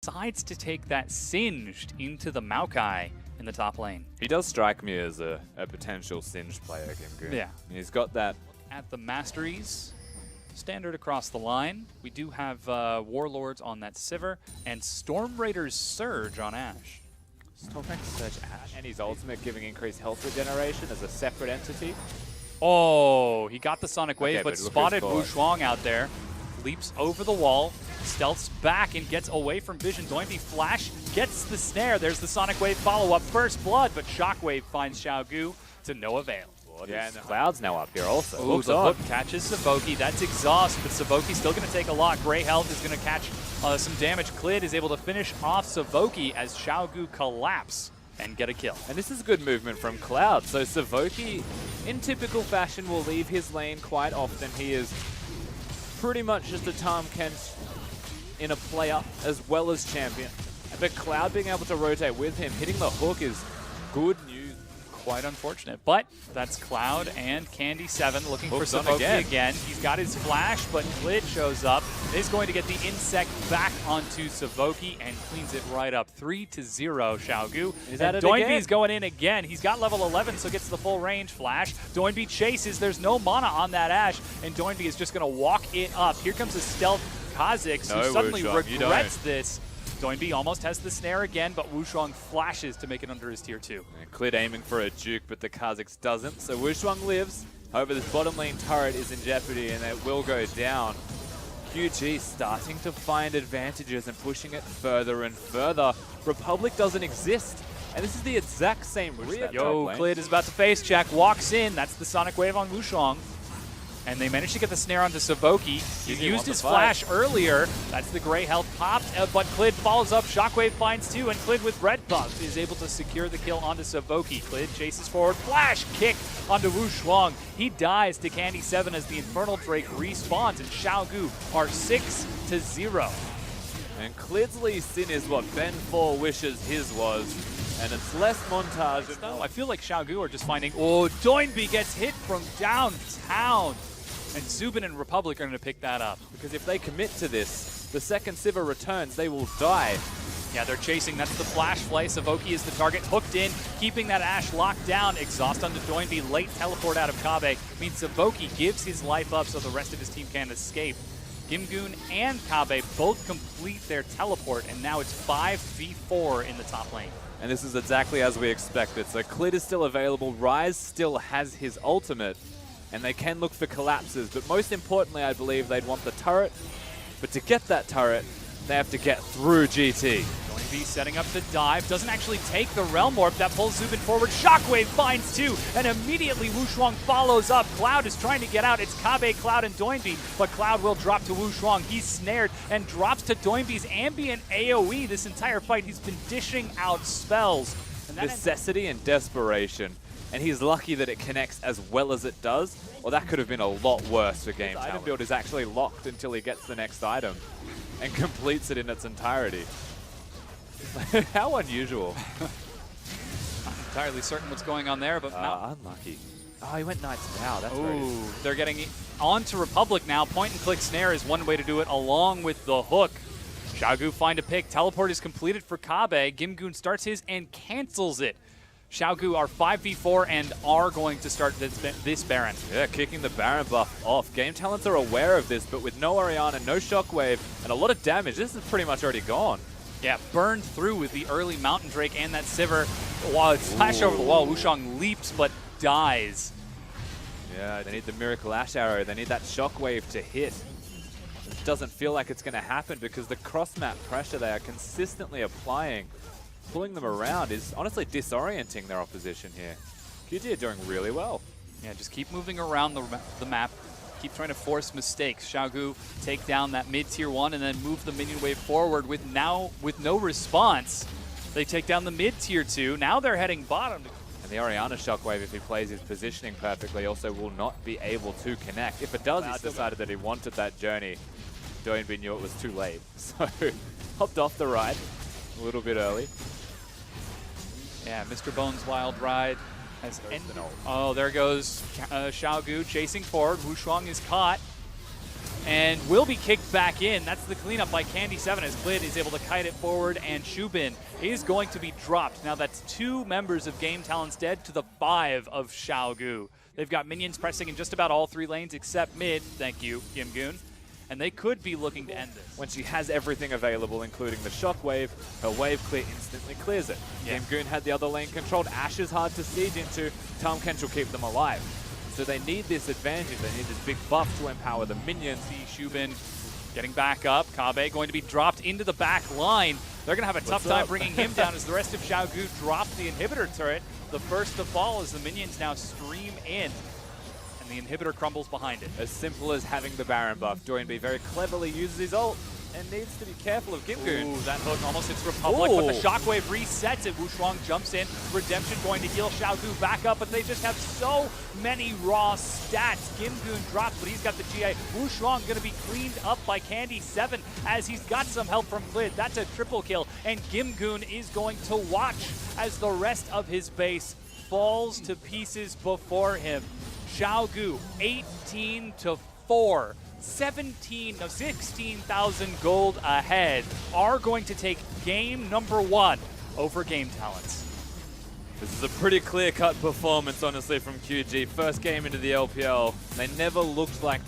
decides to take that Singed into the Maokai in the top lane. He does strike me as a potential Singed player, Kim. Yeah. He's got that. At the Masteries, standard across the line, we do have Warlords on that Sivir and Storm Raiders Surge on Ashe. Stormwreck Surge Ashe. And his ultimate giving increased health regeneration as a separate entity. Oh, he got the Sonic Wave, Okay, but but look spotted who's Wu Shuang out there. Leaps over the wall, stealths back and gets away from vision. Doinby flash, gets the snare. There's the Sonic Wave follow-up, first blood, but Shockwave finds Xiaogu to no avail. Yeah, and the Cloud's now up here also. Ooh, the hook catches Savoki. That's exhaust, but Savoki's still going to take a lot. Grey Health is going to catch some damage. Klid is able to finish off Savoki as Xiaogu collapse and get a kill. And this is good movement from Cloud. So Savoki, in typical fashion, will leave his lane quite often. He is pretty much just a Tahm Kench in a player as well as champion. But Cloud being able to rotate with him, hitting the hook is good news. Quite unfortunate, but that's Cloud and Candy7 looking Hook's for on Savoki again. He's got his flash, but Klid shows up. He's going to get the insect back onto Savoki and cleans it right up. 3-0, Xiaogu. Is that and it Doinby's again? going in again. He's got level 11, so gets the full range flash. Doinby chases. There's no mana on that Ashe, and Doinby is just going to walk it up. Here comes a stealth Kha'Zix, who suddenly regrets this. Doinby almost has the snare again, but Wu Shuang flashes to make it under his tier 2. And Klid aiming for a juke, but the Kha'Zix doesn't. So Wu Shuang lives. However, this bottom lane turret is in jeopardy and it will go down. QG starting to find advantages and pushing it further and further. Republic doesn't exist. And this is the exact same rear. Yo, Klid is about to face check, walks in. That's the Sonic Wave on Wu Shuang. And they managed to get the snare onto Savoki. He used his flash earlier. That's the Grey Health popped, but Klid follows up. Shockwave finds two, and Klid with red buff is able to secure the kill onto Savoki. Klid chases forward, flash kick onto Wu Shuang. He dies to Candy7 as the Infernal Drake respawns, and Xiaogu are 6-0. And Klid's Lee Sin is what Ben 4 wishes his was. And it's less montage. No, I feel like Xiaogu are just finding, oh, Doinby gets hit from downtown. And Zubin and Republic are going to pick that up. Because if they commit to this, the second Sivir returns, they will die. Yeah, they're chasing. That's the flash play. Savoki is the target. Hooked in, keeping that Ashe locked down. Exhaust onto Doinby. Late teleport out of Kabe means Savoki gives his life up so the rest of his team can escape. Gimgoon and Kabe both complete their teleport, and now it's 5v4 in the top lane. And this is exactly as we expected. So Klid is still available. Ryze still has his ultimate. And they can look for collapses, but most importantly, I believe they'd want the turret. But to get that turret, they have to get through GT. Doinby setting up the dive, doesn't actually take the Realm Orb. That pulls Zubin forward. Shockwave finds two, and immediately Wu Shuang follows up. Cloud is trying to get out. It's Kabe, Cloud, and Doinby, but Cloud will drop to Wu Shuang. He's snared and drops to Doinby's ambient AoE. This entire fight, he's been dishing out spells. And necessity and desperation. And he's lucky that it connects as well as it does, or that could have been a lot worse for Game Talent. The item build is actually locked until he gets the next item and completes it in its entirety. How unusual. Not entirely certain what's going on there, but unlucky. Oh, he went Knight's Vow. That's Ooh, they're getting on to Republic now. Point and click snare is one way to do it, along with the hook. Xiaogu find a pick. Teleport is completed for Kabe. Gimgoon starts his and cancels it. Xiaogu are 5v4 and are going to start this Baron. Yeah, kicking the Baron buff off. Game Talents are aware of this, but with no Orianna, no Shockwave, and a lot of damage, this is pretty much already gone. Yeah, burned through with the early Mountain Drake and that Sivir. While it's flashed over the wall, Wu Shuang leaps but dies. Yeah, they need the Miracle Ash Arrow. They need that Shockwave to hit. It doesn't feel like it's going to happen because the cross-map pressure they are consistently applying, pulling them around, is honestly disorienting their opposition here. QG are doing really well. Yeah, just keep moving around the map. Keep trying to force mistakes. Xiaogu take down that mid-tier 1 and then move the minion wave forward with no response. They take down the mid-tier 2. Now they're heading bottom. And the Orianna Shockwave, if he plays his positioning perfectly, also will not be able to connect. If it does, he's decided that he wanted that journey. Doinby knew it was too late. So, hopped off the ride a little bit early. Yeah, Mr. Bones' wild ride has ended. Oh, there goes Xiaogu chasing forward. Wu Shuang is caught. and will be kicked back in. That's the cleanup by Candy7 as Clid is able to kite it forward, and Shubin is going to be dropped. Now that's 2 members of Game Talents dead to the 5 of Xiaogu. They've got minions pressing in just about all 3 lanes except mid. Thank you, Gimgoon. And they could be looking to end this. When she has everything available, including the shockwave, her wave clear instantly clears it. Yeah. Gimgoon had the other lane controlled. Ashe is hard to siege into. Tahm will keep them alive. So they need this advantage. They need this big buff to empower the minions. See Shubin getting back up. Kabe going to be dropped into the back line. They're going to have a tough time bringing him down as the rest of Xiaogu drop the inhibitor turret. The first to fall as the minions now stream in. And the inhibitor crumbles behind it. As simple as having the Baron buff. Doinby very cleverly uses his ult and needs to be careful of Gimgoon. Ooh, that hook almost hits Republic, but the shockwave resets it. Wushuang jumps in. Redemption going to heal Xiaogu back up, but they just have so many raw stats. Gimgoon drops, but he's got the GA. Wushuang going to be cleaned up by Candy7 as he's got some help from Clid. That's a triple kill, and Gimgoon is going to watch as the rest of his base falls to pieces before him. Xiaogu, 18-4. 16,000 gold ahead, are going to take game number 1 over Game Talents. This is a pretty clear-cut performance, honestly, from QG. First game into the LPL. They never looked like that.